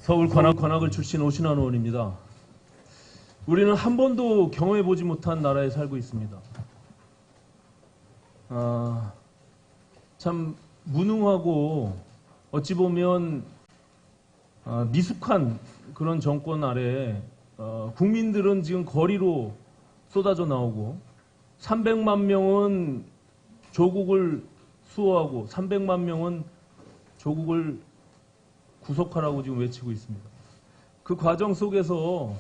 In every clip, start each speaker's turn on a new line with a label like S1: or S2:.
S1: 서울 관악을 출신 오신환 의원입니다. 우리는 한 번도 경험해보지 못한 나라에 살고 있습니다. 참 무능하고 어찌 보면 미숙한 그런 정권 아래 국민들은 지금 거리로 쏟아져 나오고 300만 명은 조국을 수호하고 300만 명은 조국을 구속하라고 지금 외치고 있습니다. 그 과정 속에서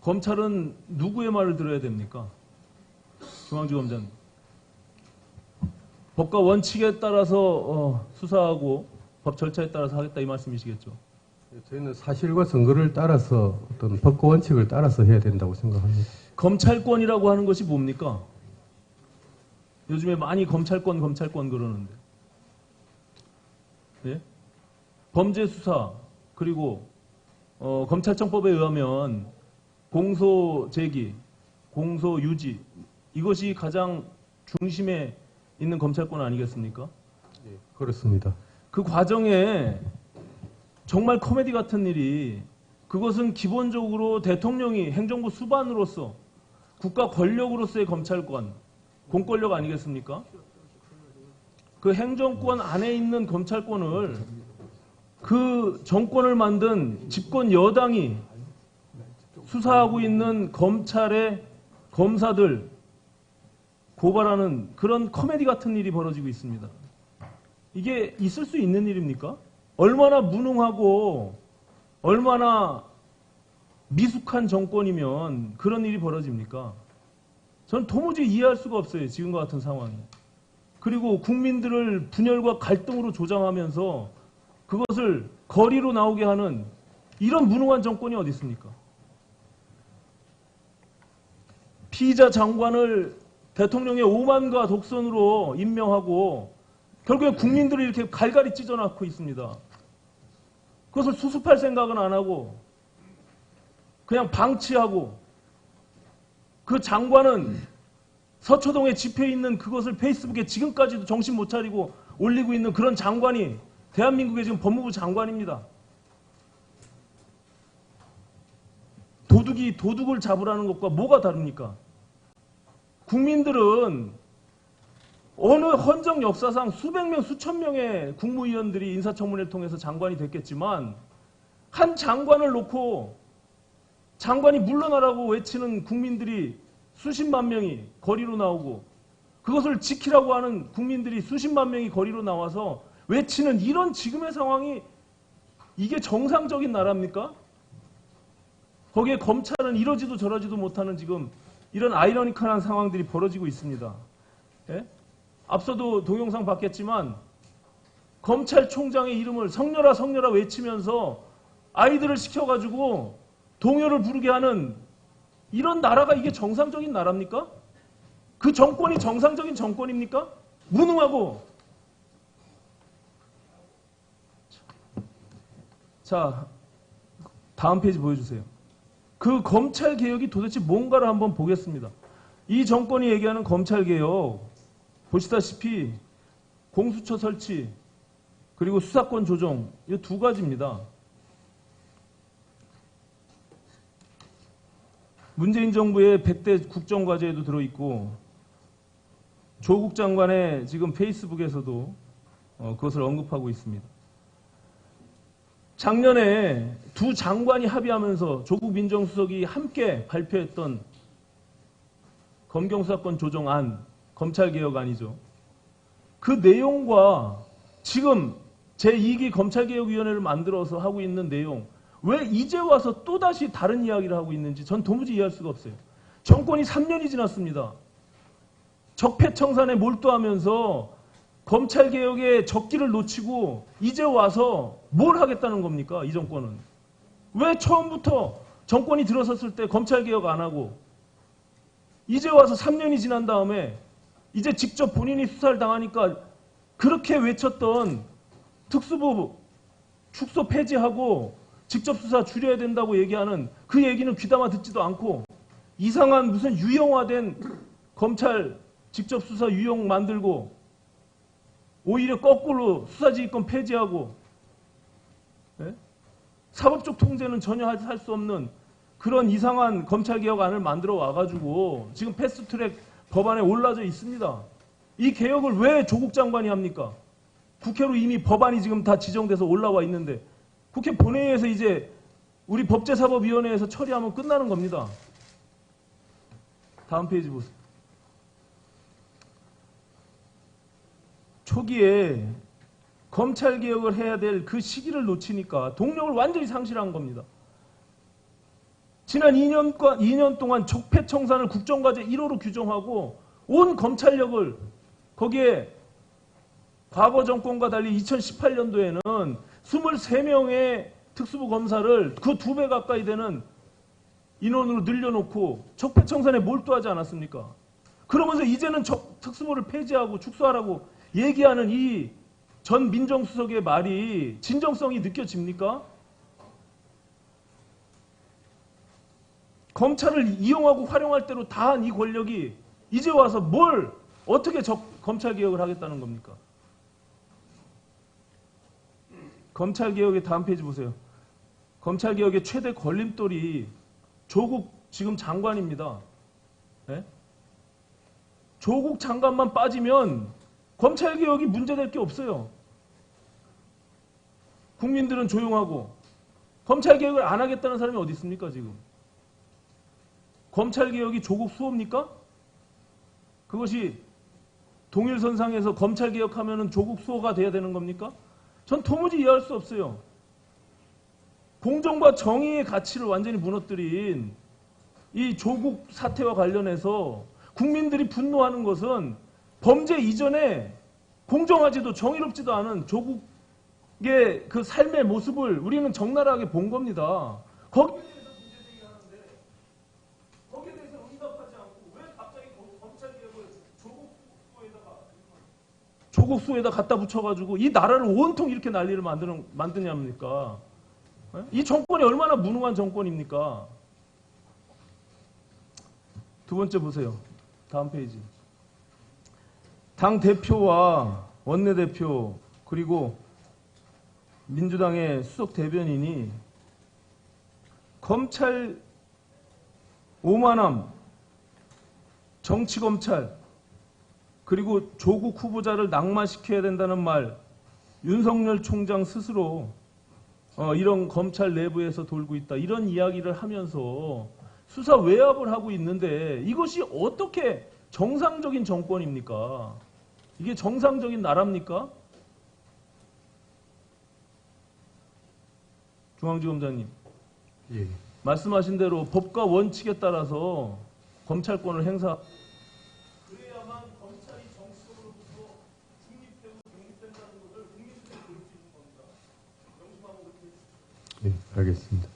S1: 검찰은 누구의 말을 들어야 됩니까? 중앙지검장. 법과 원칙에 따라서 수사하고 법 절차에 따라서 하겠다 이 말씀이시겠죠?
S2: 저희는 사실과 증거를 따라서 어떤 법과 원칙을 따라서 해야 된다고 생각합니다.
S1: 검찰권이라고 하는 것이 뭡니까? 요즘에 많이 검찰권 그러는데. 예? 범죄 수사 그리고 검찰청법에 의하면 공소 제기, 공소 유지 이것이 가장 중심에 있는 검찰권 아니겠습니까?
S2: 네, 그렇습니다.
S1: 그 과정에 정말 코미디 같은 일이 그것은 기본적으로 대통령이 행정부 수반으로서 국가 권력으로서의 검찰권, 공권력 아니겠습니까? 그 행정권 안에 있는 검찰권을 그 정권을 만든 집권 여당이 수사하고 있는 검찰의 검사들 고발하는 그런 코미디 같은 일이 벌어지고 있습니다. 이게 있을 수 있는 일입니까? 얼마나 무능하고 얼마나 미숙한 정권이면 그런 일이 벌어집니까? 저는 도무지 이해할 수가 없어요. 지금과 같은 상황이. 그리고 국민들을 분열과 갈등으로 조장하면서 그것을 거리로 나오게 하는 이런 무능한 정권이 어디 있습니까? 피의자 장관을 대통령의 오만과 독선으로 임명하고 결국에 국민들을 이렇게 갈갈이 찢어놓고 있습니다. 그것을 수습할 생각은 안 하고 그냥 방치하고 그 장관은 서초동에 집회에 있는 그것을 페이스북에 지금까지도 정신 못 차리고 올리고 있는 그런 장관이 대한민국의 지금 법무부 장관입니다. 도둑이 도둑을 잡으라는 것과 뭐가 다릅니까? 국민들은 어느 헌정 역사상 수백 명, 수천 명의 국무위원들이 인사청문회를 통해서 장관이 됐겠지만 한 장관을 놓고 장관이 물러나라고 외치는 국민들이 수십만 명이 거리로 나오고 그것을 지키라고 하는 국민들이 수십만 명이 거리로 나와서 외치는 이런 지금의 상황이 이게 정상적인 나라입니까? 거기에 검찰은 이러지도 저러지도 못하는 지금 이런 아이러니컬한 상황들이 벌어지고 있습니다. 예? 앞서도 동영상 봤겠지만 검찰총장의 이름을 성렬아 성렬아 외치면서 아이들을 시켜가지고 동요를 부르게 하는 이런 나라가 이게 정상적인 나라입니까? 그 정권이 정상적인 정권입니까? 무능하고. 자, 다음 페이지 보여주세요. 그 검찰개혁이 도대체 뭔가를 한번 보겠습니다. 이 정권이 얘기하는 검찰개혁 보시다시피 공수처 설치 그리고 수사권 조정 이 두 가지입니다. 문재인 정부의 100대 국정과제에도 들어있고 조국 장관의 지금 페이스북에서도 그것을 언급하고 있습니다. 작년에 두 장관이 합의하면서 조국 민정수석이 함께 발표했던 검경수사권 조정안, 검찰개혁안이죠. 그 내용과 지금 제2기 검찰개혁위원회를 만들어서 하고 있는 내용, 왜 이제 와서 또다시 다른 이야기를 하고 있는지 전 도무지 이해할 수가 없어요. 정권이 3년이 지났습니다. 적폐청산에 몰두하면서 검찰개혁의 적기를 놓치고 이제 와서 뭘 하겠다는 겁니까? 이 정권은. 왜 처음부터 정권이 들어섰을 때 검찰개혁 안 하고 이제 와서 3년이 지난 다음에 이제 직접 본인이 수사를 당하니까 그렇게 외쳤던 특수부 축소 폐지하고 직접 수사 줄여야 된다고 얘기하는 그 얘기는 귀담아 듣지도 않고 이상한 무슨 유형화된 검찰 직접 수사 유형 만들고 오히려 거꾸로 수사지휘권 폐지하고 예? 사법적 통제는 전혀 할 수 없는 그런 이상한 검찰개혁안을 만들어 와가지고 지금 패스트트랙 법안에 올라져 있습니다. 이 개혁을 왜 조국 장관이 합니까? 국회로 이미 법안이 지금 다 지정돼서 올라와 있는데 국회 본회의에서 이제 우리 법제사법위원회에서 처리하면 끝나는 겁니다. 다음 페이지 보세요. 초기에 검찰개혁을 해야 될 그 시기를 놓치니까 동력을 완전히 상실한 겁니다. 지난 2년 동안 적폐청산을 국정과제 1호로 규정하고 온 검찰력을 거기에 과거 정권과 달리 2018년도에는 23명의 특수부 검사를 그 2배 가까이 되는 인원으로 늘려놓고 적폐청산에 몰두하지 않았습니까? 그러면서 이제는 특수부를 폐지하고 축소하라고 얘기하는 이 전 민정수석의 말이 진정성이 느껴집니까? 검찰을 이용하고 활용할 대로 다 한 이 권력이 이제 와서 뭘 어떻게 검찰개혁을 하겠다는 겁니까? 검찰개혁의 다음 페이지 보세요. 검찰개혁의 최대 걸림돌이 조국 지금 장관입니다. 네? 조국 장관만 빠지면 검찰개혁이 문제될 게 없어요. 국민들은 조용하고 검찰개혁을 안 하겠다는 사람이 어디 있습니까 지금? 검찰개혁이 조국 수호입니까? 그것이 동일선상에서 검찰개혁하면 조국 수호가 돼야 되는 겁니까? 전 도무지 이해할 수 없어요. 공정과 정의의 가치를 완전히 무너뜨린 이 조국 사태와 관련해서 국민들이 분노하는 것은 범죄 이전에 공정하지도 정의롭지도 않은 조국의 그 삶의 모습을 우리는 적나라하게 본 겁니다. 거기에 대해서 문제 제기하는데 거기에 대해서 응답하지 않고 왜 갑자기 검찰개혁을 조국 수호에다 갖다 붙여가지고 이 나라를 온통 이렇게 난리를 만드냐입니까? 이 정권이 얼마나 무능한 정권입니까? 두 번째 보세요. 다음 페이지. 당 대표와 원내대표 그리고 민주당의 수석 대변인이 검찰 오만함, 정치검찰 그리고 조국 후보자를 낙마시켜야 된다는 말 윤석열 총장 스스로 이런 검찰 내부에서 돌고 있다. 이런 이야기를 하면서 수사 외압을 하고 있는데 이것이 어떻게 정상적인 정권입니까? 이게 정상적인 나라입니까? 중앙지검장님.
S2: 예.
S1: 말씀하신 대로 법과 원칙에 따라서 검찰권을 행사 그래야만 검찰이 정치적으로부터 중립되고 독립된다는 것을 국민들이 볼 수 있는 겁니다. 명심하고 그렇게 해주십시오.
S2: 네, 알겠습니다.